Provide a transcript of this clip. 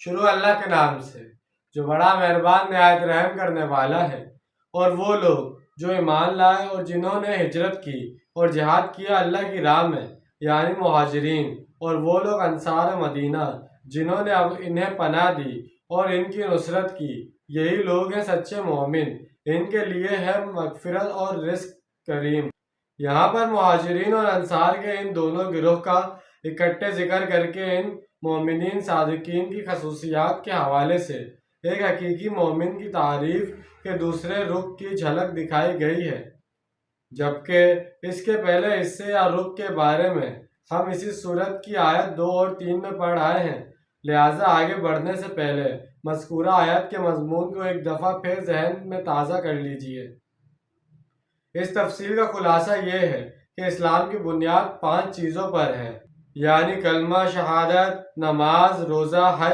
شروع اللہ کے نام سے جو بڑا مہربان نہایت رحم کرنے والا ہے۔ اور وہ لوگ جو ایمان لائے اور جنہوں نے ہجرت کی اور جہاد کیا اللہ کی راہ میں، یعنی مہاجرین، اور وہ لوگ انصار مدینہ جنہوں نے اب انہیں پناہ دی اور ان کی نصرت کی، یہی لوگ ہیں سچے مومن، ان کے لیے ہے مغفرت اور رزق کریم۔ یہاں پر مہاجرین اور انصار کے ان دونوں گروہ کا اکٹھے ذکر کر کے ان مومنین صادقین کی خصوصیات کے حوالے سے ایک حقیقی مومن کی تعریف کے دوسرے رخ کی جھلک دکھائی گئی ہے، جبکہ اس کے پہلے حصے یا رخ کے بارے میں ہم اسی سورت کی آیت 2 اور 3 میں پڑھ آئے ہیں، لہٰذا آگے بڑھنے سے پہلے مذکورہ آیت کے مضمون کو ایک دفعہ پھر ذہن میں تازہ کر لیجئے۔ اس تفصیل کا خلاصہ یہ ہے کہ اسلام کی بنیاد 5 چیزوں پر ہے، یعنی کلمہ شہادت، نماز، روزہ، حج